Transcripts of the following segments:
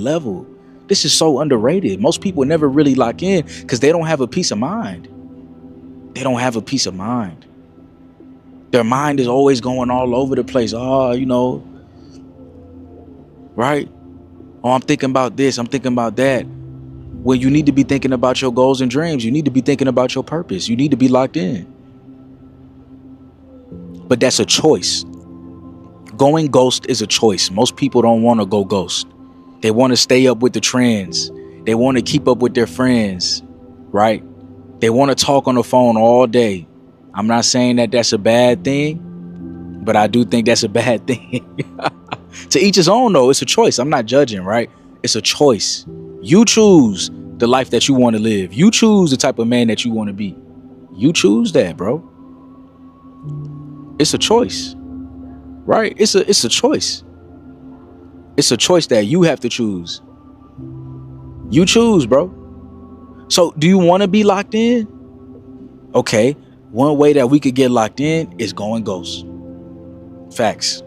level. This is so underrated. Most people never really lock in because they don't have a peace of mind. They don't have a peace of mind. Their mind is always going all over the place. Oh, right? Oh, I'm thinking about this. I'm thinking about that. When you need to be thinking about your goals and dreams, you need to be thinking about your purpose. You need to be locked in. But that's a choice. Going ghost is a choice. Most people don't want to go ghost. They want to stay up with the trends. They want to keep up with their friends, right? They want to talk on the phone all day. I'm not saying that that's a bad thing, but I do think that's a bad thing. To each his own, though. It's a choice. I'm not judging, right? It's a choice. You choose the life that you want to live. You choose the type of man that you want to be. You choose that, bro. It's a choice, right? It's a choice. It's a choice that you have to choose. You choose, bro. So do you want to be locked in? Okay. One way that we could get locked in is going ghost. Facts.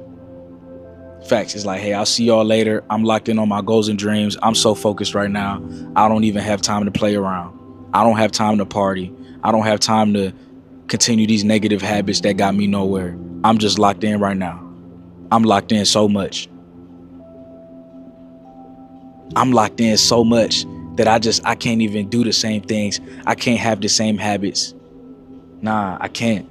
It's like, hey, I'll see y'all later. I'm locked in on my goals and dreams. I'm so focused right now. I don't even have time to play around. I don't have time to party. I don't have time to continue these negative habits that got me nowhere. I'm just locked in right now. I'm locked in so much. I'm locked in so much that I can't even do the same things. I can't have the same habits. Nah, I can't.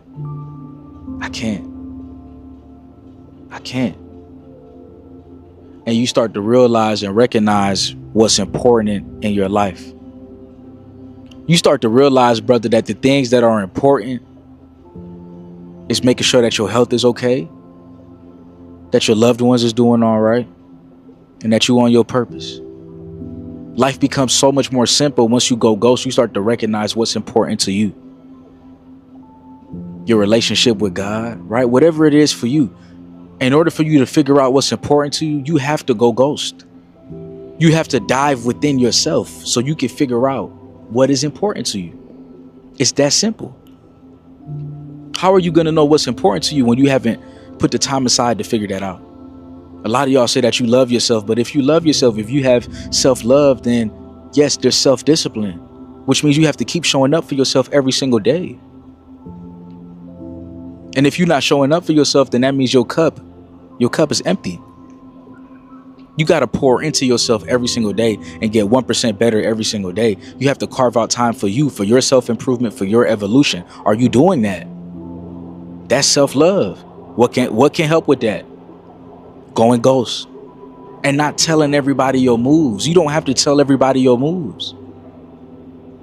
And you start to realize and recognize what's important in your life. You start to realize, brother, that the things that are important is making sure that your health is okay, that your loved ones is doing all right, and that you on your purpose. Life becomes so much more simple once you go ghost. You start to recognize what's important to you. Your relationship with God, right? Whatever it is for you. In order for you to figure out what's important to you, you have to go ghost. You have to dive within yourself so you can figure out what is important to you. It's that simple. How are you going to know what's important to you when you haven't put the time aside to figure that out? A lot of y'all say that you love yourself, but if you love yourself, if you have self-love, then yes, there's self-discipline, which means you have to keep showing up for yourself every single day. And if you're not showing up for yourself, then that means your cup is empty. You got to pour into yourself every single day and get 1% better every single day. You have to carve out time for you, for your self-improvement, for your evolution. Are you doing that? That's self-love. What can help with that? Going ghost and not telling everybody your moves. You don't have to tell everybody your moves.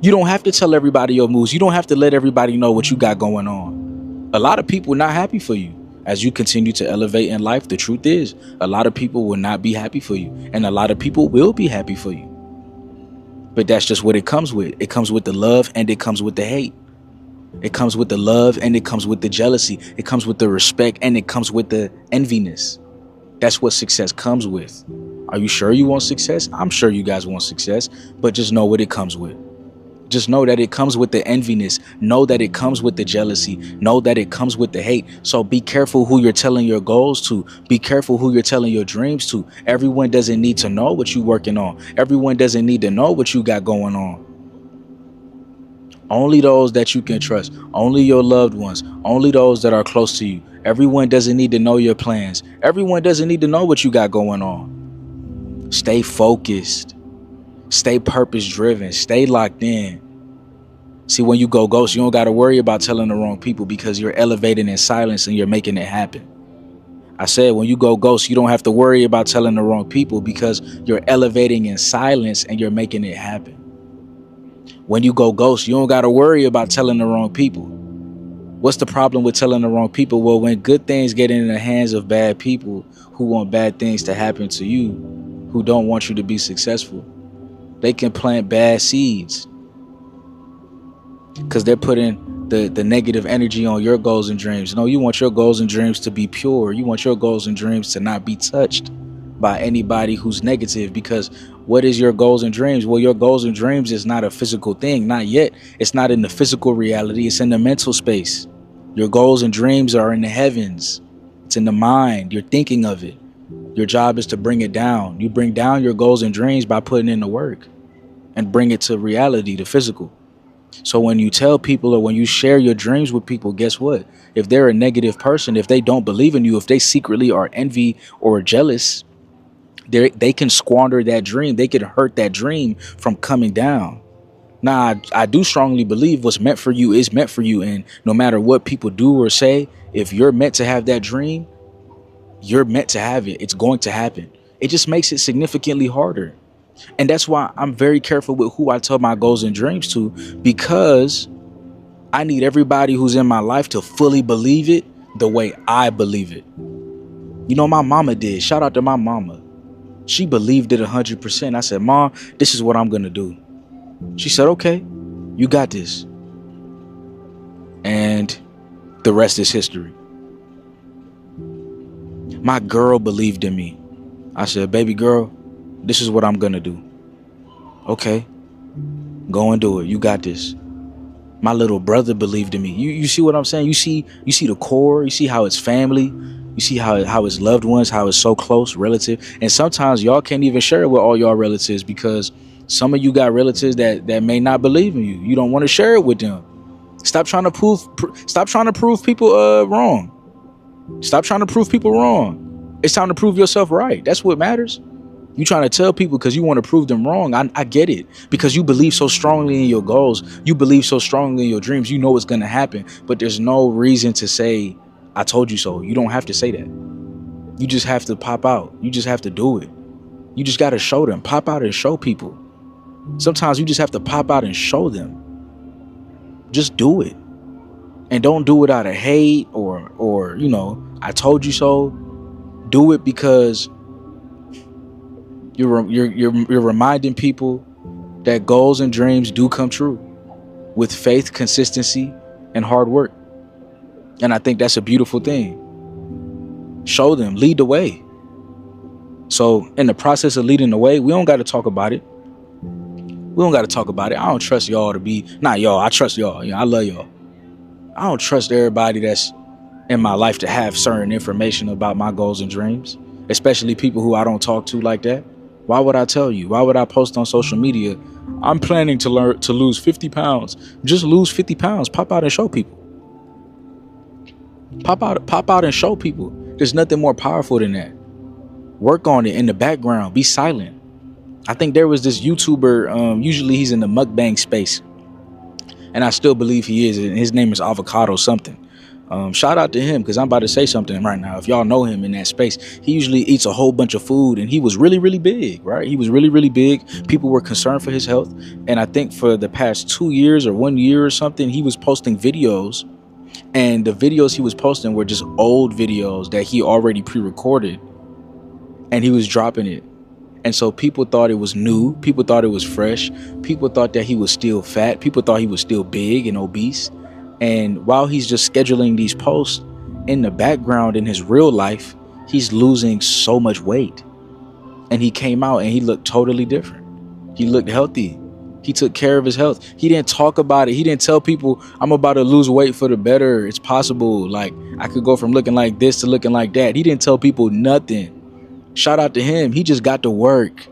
You don't have to tell everybody your moves. You don't have to let everybody know what you got going on. A lot of people not happy for you. As you continue to elevate in life, the truth is a lot of people will not be happy for you, and a lot of people will be happy for you. But that's just what it comes with. It comes with the love and it comes with the hate. It comes with the love and it comes with the jealousy. It comes with the respect and it comes with the enviness. That's what success comes with. Are you sure you want success? I'm sure you guys want success, but just know what it comes with. Just know that it comes with the enviness. Know that it comes with the jealousy. Know that it comes with the hate. So be careful who you're telling your goals to. Be careful who you're telling your dreams to. Everyone doesn't need to know what you're working on. Everyone doesn't need to know what you got going on. Only those that you can trust. Only your loved ones. Only those that are close to you. Everyone doesn't need to know your plans. Everyone doesn't need to know what you got going on. Stay focused. Stay purpose driven. Stay locked in. See, when you go ghost, you don't got to worry about telling the wrong people because you're elevating in silence and you're making it happen. I said, when you go ghost, you don't have to worry about telling the wrong people because you're elevating in silence and you're making it happen. When you go ghost, you don't got to worry about telling the wrong people. What's the problem with telling the wrong people? Well, when good things get in the hands of bad people who want bad things to happen to you, who don't want you to be successful, they can plant bad seeds because they're putting the negative energy on your goals and dreams. No, you want your goals and dreams to be pure. You want your goals and dreams to not be touched by anybody who's negative, because what is your goals and dreams? Well, your goals and dreams is not a physical thing. Not yet. It's not in the physical reality. It's in the mental space. Your goals and dreams are in the heavens. It's in the mind. You're thinking of it. Your job is to bring it down. You bring down your goals and dreams by putting in the work and bring it to reality, the physical. So when you tell people or when you share your dreams with people, guess what? If they're a negative person, if they don't believe in you, if they secretly are envy or jealous, they can squander that dream. They can hurt that dream from coming down. Now, I do strongly believe what's meant for you is meant for you. And no matter what people do or say, if you're meant to have that dream, you're meant to have it. It's going to happen. It just makes it significantly harder. And that's why I'm very careful with who I tell my goals and dreams to, because I need everybody who's in my life to fully believe it the way I believe it. You know, my mama did. Shout out to my mama. She believed it 100%. I said, Mom, this is what I'm going to do. She said, okay, you got this. And the rest is history. My girl believed in me. I said, baby girl, this is what I'm going to do. Okay, go and do it. You got this. My little brother believed in me. You see what I'm saying? You see the core. You see how it's family. You see how it's loved ones, how it's so close, relative. And sometimes y'all can't even share it with all y'all relatives because some of you got relatives that may not believe in you. You don't want to share it with them. Stop trying to prove people wrong. Stop trying to prove people wrong. It's time to prove yourself right. That's what matters. You trying to tell people because you want to prove them wrong. I get it, because you believe so strongly in your goals. You believe so strongly in your dreams. You know it's going to happen, but there's no reason to say, I told you so. You don't have to say that. You just have to pop out. You just have to do it. You just got to show them. Pop out and show people. Sometimes you just have to pop out and show them. Just do it. And don't do it out of hate or you know, I told you so. Do it because you're reminding people that goals and dreams do come true with faith, consistency, and hard work. And I think that's a beautiful thing. Show them, lead the way. So in the process of leading the way, we don't got to talk about it. We don't got to talk about it. I don't trust y'all to be, not y'all, I trust y'all. You know, I love y'all. I don't trust everybody that's in my life to have certain information about my goals and dreams, especially people who I don't talk to like that. Why would I tell you? Why would I post on social media, I'm planning to lose 50 pounds. Just lose 50 pounds. Pop out and show people. Pop out and show people. There's nothing more powerful than that. Work on it in the background. Be silent. I think there was this YouTuber, usually he's in the mukbang space, and I still believe he is. And his name is Avocado something. Shout out to him, because I'm about to say something right now. If y'all know him in that space, he usually eats a whole bunch of food, and he was really, really big, right? He was really, really big. People were concerned for his health. And I think for the past 2 years or 1 year or something, he was posting videos, and the videos he was posting were just old videos that he already pre-recorded, and he was dropping it. And so people thought it was new. People thought it was fresh. People thought that he was still fat. People thought he was still big and obese. And while he's just scheduling these posts, in the background, in his real life, he's losing so much weight. And he came out and he looked totally different. He looked healthy. He took care of his health. He didn't talk about it. He didn't tell people, I'm about to lose weight for the better. It's possible. Like, I could go from looking like this to looking like that. He didn't tell people nothing. Shout out to him. He just got to work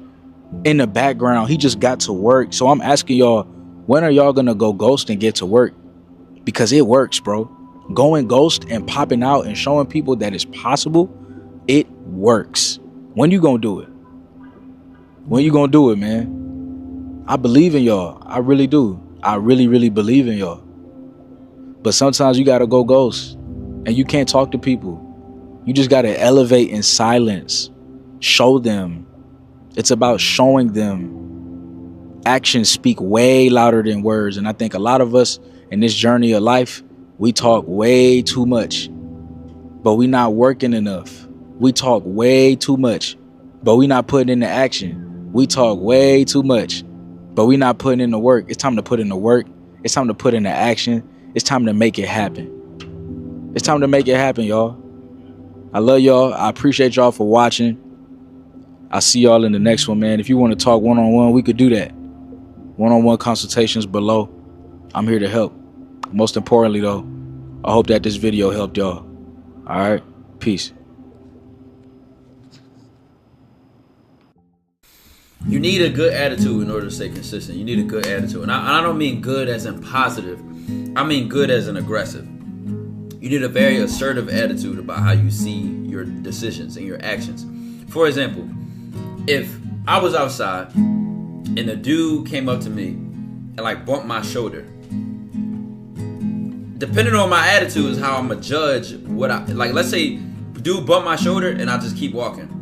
in the background. He just got to work. So I'm asking y'all, when are y'all gonna go ghost and get to work? Because it works, bro. Going ghost and popping out and showing people that it's possible, it works. When you gonna do it? When you gonna do it, man? I believe in y'all. I really do. I really, really believe in y'all. But sometimes you gotta go ghost and you can't talk to people. You just gotta elevate in silence. Show them. It's about showing them. Actions speak way louder than words. And I think a lot of us in this journey of life, we talk way too much, but we not working enough. We talk way too much, but we not putting in the action. We talk way too much, but we not putting in the work. It's time to put in the work. It's time to put in the action. It's time to make it happen. It's time to make it happen, y'all. I love y'all. I appreciate y'all for watching. I'll see y'all in the next one, man. If you want to talk one-on-one, we could do that. One-on-one consultations below. I'm here to help. Most importantly, though, I hope that this video helped y'all. All right. Peace. You need a good attitude in order to stay consistent. You need a good attitude. And I don't mean good as in positive. I mean good as in aggressive. You need a very assertive attitude about how you see your decisions and your actions. For example, if I was outside and a dude came up to me and like bumped my shoulder, depending on my attitude is how I'm gonna judge what I like. Let's say dude bumped my shoulder and I just keep walking.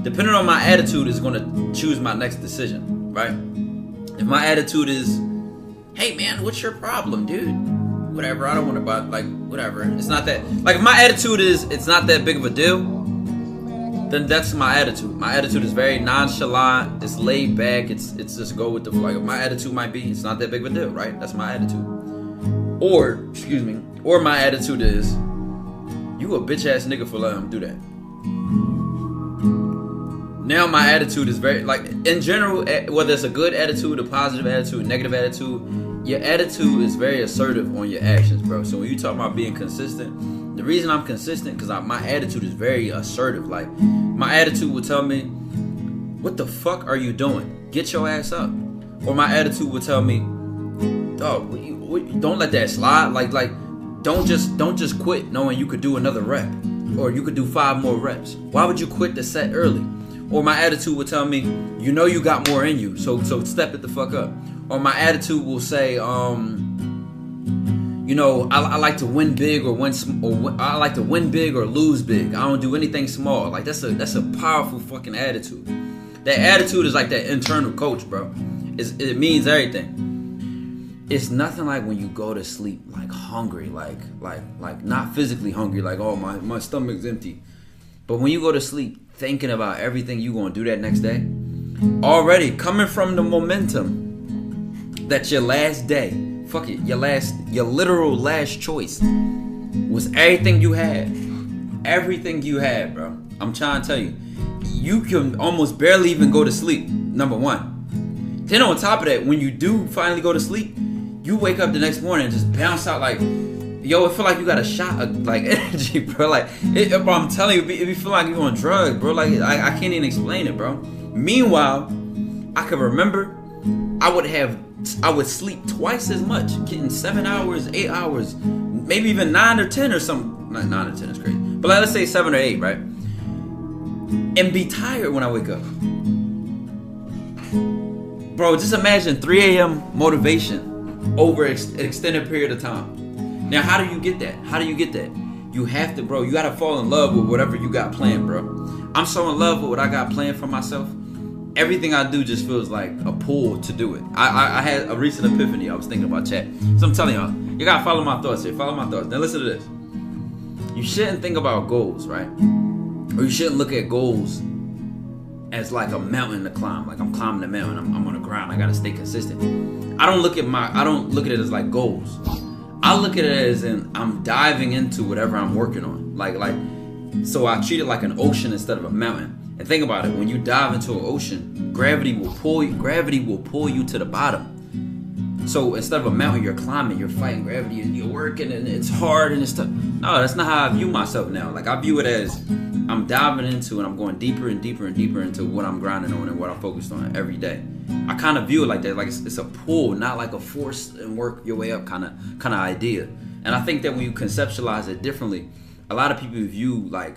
Depending on my attitude is gonna choose my next decision, right? If my attitude is, hey man, what's your problem, dude? Whatever, I don't want to buy, like, whatever. It's not that, like, if my attitude is, it's not that big of a deal, then that's my attitude. My attitude is very nonchalant, it's laid back, it's just go with the flow. Like, my attitude might be, it's not that big of a deal, right? That's my attitude. Or my attitude is, you a bitch ass nigga for letting him do that. Now my attitude is very, like, in general, whether it's a good attitude, a positive attitude, a negative attitude, your attitude is very assertive on your actions, bro. So when you talk about being consistent, the reason I'm consistent because my attitude is very assertive. Like, my attitude will tell me, what the fuck are you doing? Get your ass up. Or my attitude will tell me, dog, don't let that slide. Like, don't just quit knowing you could do another rep, or you could do 5 more reps. Why would you quit the set early? Or my attitude will tell me, you know you got more in you, so step it the fuck up. Or my attitude will say, you know, I like to win big or I like to win big or lose big. I don't do anything small. Like, that's a powerful fucking attitude. That attitude is like that internal coach, bro. It means everything. It's nothing like when you go to sleep like hungry, like not physically hungry, like, oh my stomach's empty. But when you go to sleep thinking about everything you're gonna do that next day, already coming from the momentum that your last day, your literal last choice was everything you had. Everything you had, bro. I'm trying to tell you, you can almost barely even go to sleep, number one. Then on top of that, when you do finally go to sleep, you wake up the next morning and just bounce out like, yo, it feel like you got a shot of like energy, bro. Like, bro, I'm telling you, it feel like you on drugs, bro. Like, I can't even explain it, bro. Meanwhile, I can remember I would sleep twice as much, getting 7 hours, 8 hours, maybe even 9 or 10 or something. 9 or 10 is crazy, but like, let's say 7 or 8, right? And be tired when I wake up. Bro, just imagine 3 a.m. motivation over an extended period of time. Now, how do you get that? You have to, bro, you gotta fall in love with whatever you got planned, bro. I'm so in love with what I got planned for myself. Everything I do just feels like a pull to do it. I had a recent epiphany. I was thinking about chat. So I'm telling y'all, you gotta follow my thoughts here. Follow my thoughts. Now listen to this. You shouldn't think about goals, right? Or you shouldn't look at goals as like a mountain to climb. Like, I'm climbing the mountain. I'm on the ground. I gotta stay consistent. I don't look at it as like goals. I look at it as in I'm diving into whatever I'm working on. So I treat it like an ocean instead of a mountain. And think about it, when you dive into an ocean, gravity will pull you to the bottom. So instead of a mountain, you're climbing, you're fighting gravity, and you're working, and it's hard and it's tough. No, that's not how I view myself now. Like, I view it as I'm diving into and I'm going deeper and deeper and deeper into what I'm grinding on and what I'm focused on every day. I kind of view it like that, like it's a pull, not like a force and work your way up kind of idea. And I think that when you conceptualize it differently, a lot of people view like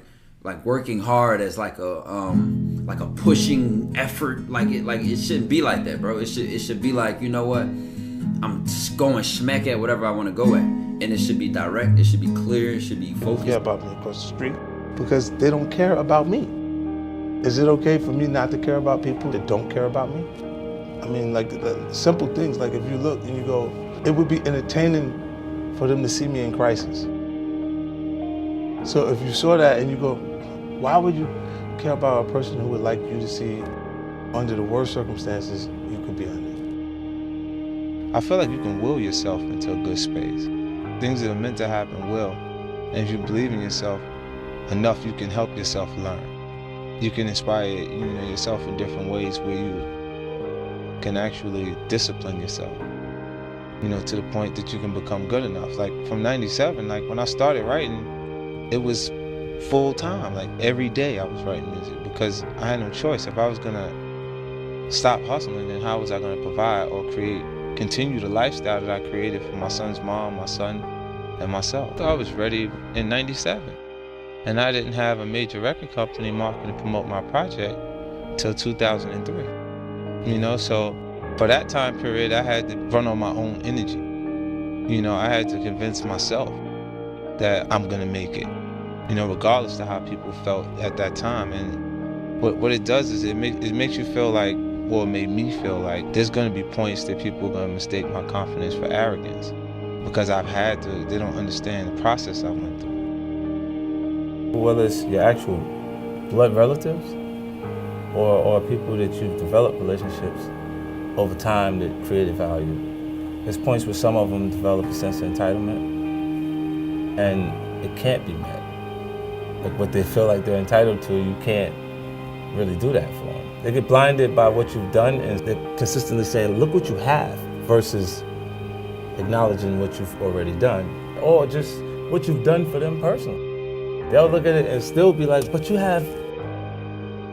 working hard as like a pushing effort. Like it shouldn't be like that, bro. It should be like, you know what? I'm just going smack at whatever I want to go at, and it should be direct. It should be clear. It should be focused. Care about me across the street because they don't care about me. Is it okay for me not to care about people that don't care about me? I mean, like the simple things. Like, if you look and you go, it would be entertaining for them to see me in crisis. So if you saw that and you go, why would you care about a person who would like you to see under the worst circumstances you could be under? I feel like you can will yourself into a good space. Things that are meant to happen will. And if you believe in yourself enough, you can help yourself learn. You can inspire yourself in different ways where you can actually discipline yourself, to the point that you can become good enough. Like, from 97, like when I started writing, it was full time. Like, every day I was writing music because I had no choice. If I was gonna stop hustling, then how was I going to provide or continue the lifestyle that I created for my son's mom, my son, and myself? So I was ready in 97. And I didn't have a major record company marketing to promote my project till 2003. You know, so for that time period, I had to run on my own energy. You know, I had to convince myself that I'm gonna make it, you know, regardless of how people felt at that time. And what it does is it makes you feel like, well, it made me feel like there's gonna be points that people are gonna mistake my confidence for arrogance because they don't understand the process I went through. Whether it's your actual blood relatives or people that you've developed relationships over time that created value, there's points where some of them develop a sense of entitlement and it can't be met. Like what they feel like they're entitled to, you can't really do that for them. They get blinded by what you've done and they're consistently saying, look what you have, versus acknowledging what you've already done or just what you've done for them personally. They'll look at it and still be like, but you have,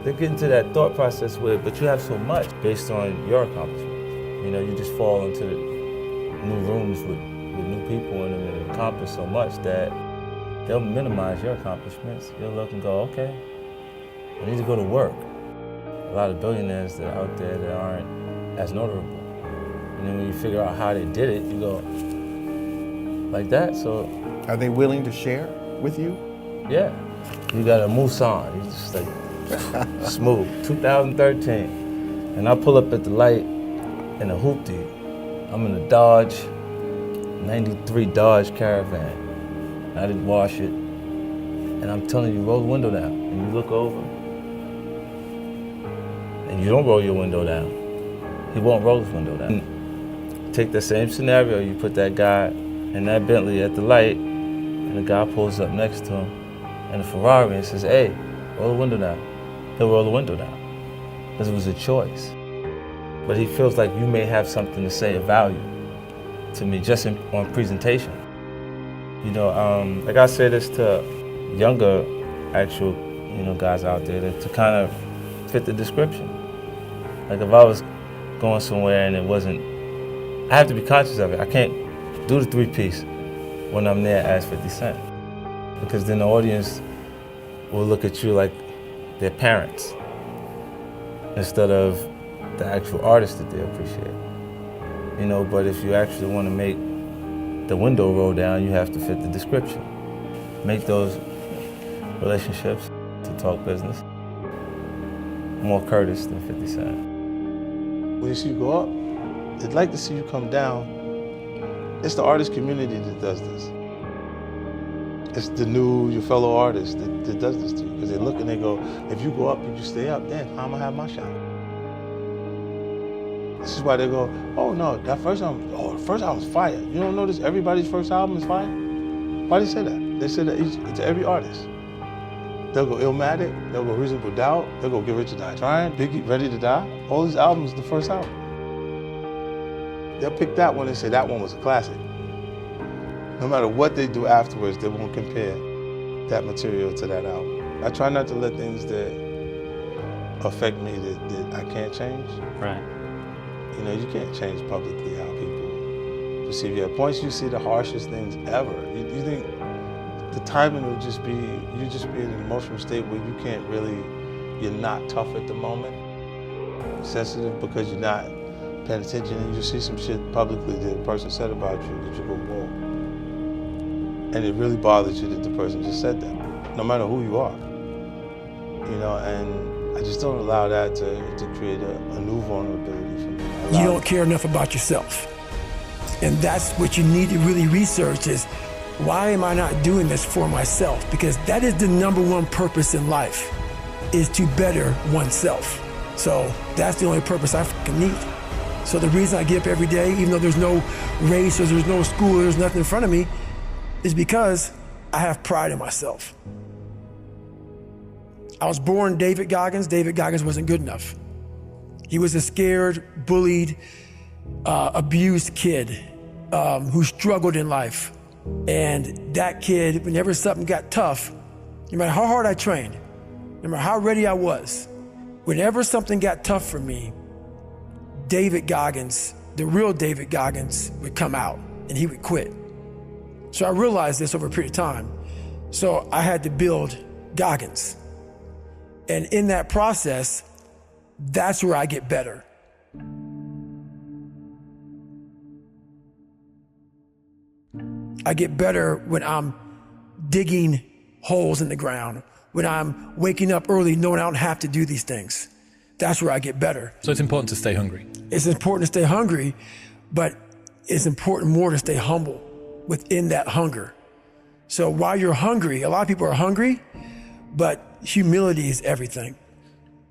they get into that thought process where, but you have so much based on your accomplishments. You know, you just fall into the new rooms with new people in them and accomplish so much that they'll minimize your accomplishments. You'll look and go, okay, I need to go to work. A lot of billionaires that are out there that aren't as notable. And then when you figure out how they did it, you go, like that, so. Are they willing to share with you? Yeah. You got a Musan, he's just like smooth, 2013. And I pull up at the light in a hoopty. I'm in a Dodge, 93 Dodge Caravan. I didn't wash it. And I'm telling you, roll the window down. And you look over, and you don't roll your window down. He won't roll his window down. Take the same scenario, you put that guy in that Bentley at the light, and the guy pulls up next to him, and a Ferrari and says, hey, roll the window down. He'll roll the window down, because it was a choice. But he feels like you may have something to say of value to me just on presentation. You know, like I say this to younger actual, you know, guys out there to kind of fit the description. Like if I was going somewhere and it wasn't, I have to be conscious of it. I can't do the three-piece when I'm there as 50 Cent. Because then the audience will look at you like their parents instead of the actual artist that they appreciate. You know, but if you actually want to make the window roll down, you have to fit the description. Make those relationships, to talk business, more Curtis than 50 Cent. When you see you go up, they'd like to see you come down. It's the artist community that does this. It's your fellow artist that does this to you. Because they look and they go, if you go up and you stay up, then how am I gonna have my shot? This is why they go, oh no, that first album, the first album's fire. You don't notice everybody's first album is fire? Why do they say that? They say that to every artist. They'll go Illmatic, they'll go Reasonable Doubt, they'll go Get Rich or Die Trying, Biggie, Ready to Die. All these albums, the first album. They'll pick that one and say that one was a classic. No matter what they do afterwards, they won't compare that material to that album. I try not to let things that affect me that I can't change. Right. You know, you can't change publicly how people perceive you. At points you see the harshest things ever. You think the timing would just be, you just be in an emotional state where you can't really, you're not tough at the moment, sensitive because you're not paying attention, and you see some shit publicly that a person said about you that you go, whoa. And it really bothers you that the person just said that, no matter who you are. You know, and I just don't allow that to create a new vulnerability for me. You don't care enough about yourself. And that's what you need to really research is, why am I not doing this for myself? Because that is the number one purpose in life, is to better oneself. So that's the only purpose I fucking need. So the reason I get up every day, even though there's no race or there's no school or there's nothing in front of me, is because I have pride in myself. I was born David Goggins. David Goggins wasn't good enough. He was a scared, bullied, abused kid who struggled in life. And that kid, whenever something got tough, no matter how hard I trained, no matter how ready I was, whenever something got tough for me, David Goggins, the real David Goggins, would come out and he would quit. So I realized this over a period of time. So I had to build Goggins. And in that process, that's where I get better. I get better when I'm digging holes in the ground, when I'm waking up early knowing I don't have to do these things. That's where I get better. So it's important to stay hungry. It's important to stay hungry, but it's important more to stay humble within that hunger. So while you're hungry, a lot of people are hungry, but humility is everything.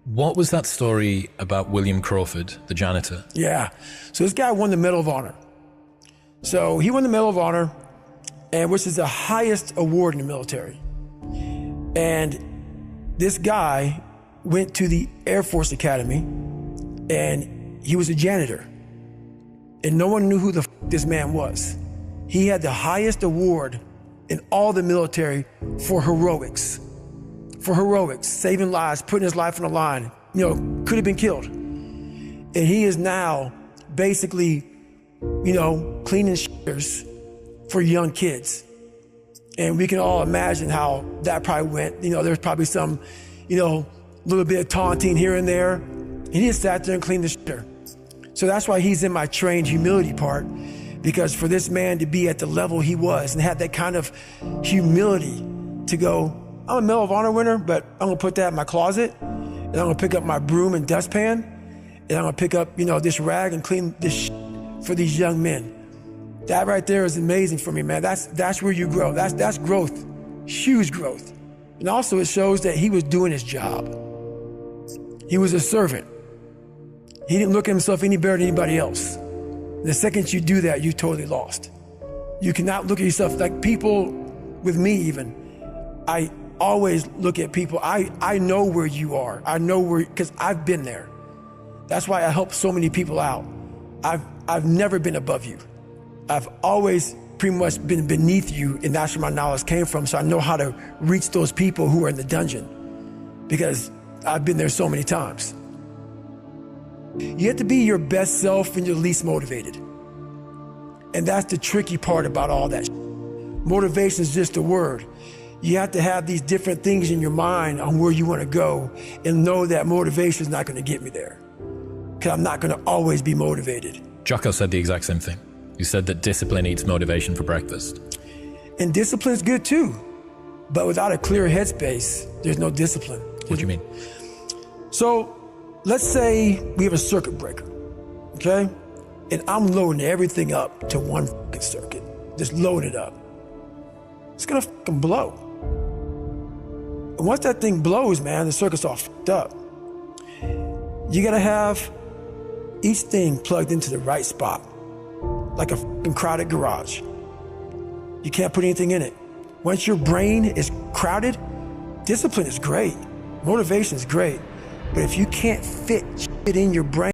What was that story about William Crawford, the janitor? Yeah. So this guy won the Medal of Honor. So he won the Medal of Honor, and which is the highest award in the military. And this guy went to the Air Force Academy, and he was a janitor. And no one knew who the this man was. He had the highest award in all the military for heroics. For heroics, saving lives, putting his life on the line. You know, could have been killed. And he is now basically, you know, cleaning shitters for young kids. And we can all imagine how that probably went. You know, there's probably some, you know, little bit of taunting here and there. And he just sat there and cleaned the shitter. So that's why he's in my trained humility part, because for this man to be at the level he was and have that kind of humility to go, I'm a Medal of Honor winner, but I'm gonna put that in my closet, and I'm gonna pick up my broom and dustpan, and I'm gonna pick up, you know, this rag and clean this shit for these young men. That right there is amazing for me, man. That's where you grow. That's growth, huge growth. And also it shows that he was doing his job. He was a servant. He didn't look at himself any better than anybody else. The second you do that, you totally lost. You cannot look at yourself like people with me even. I always look at people. I know where you are. I know where, because I've been there. That's why I help so many people out. I've never been above you. I've always pretty much been beneath you, and that's where my knowledge came from. So I know how to reach those people who are in the dungeon, because I've been there so many times. You have to be your best self when you're least motivated. And that's the tricky part about all that. Motivation is just a word. You have to have these different things in your mind on where you want to go, and know that motivation is not going to get me there, because I'm not going to always be motivated. Jocko said the exact same thing. You said that discipline eats motivation for breakfast. And discipline is good too, but without a clear headspace, there's no discipline. What do you mean? So let's say we have a circuit breaker, okay? And I'm loading everything up to one fucking circuit, just load it up. It's gonna fucking blow. And once that thing blows, man, the circuit's all fucked up. You gotta have each thing plugged into the right spot, like a fucking crowded garage. You can't put anything in it. Once your brain is crowded, discipline is great, motivation is great, but if you can't fit shit in your brain,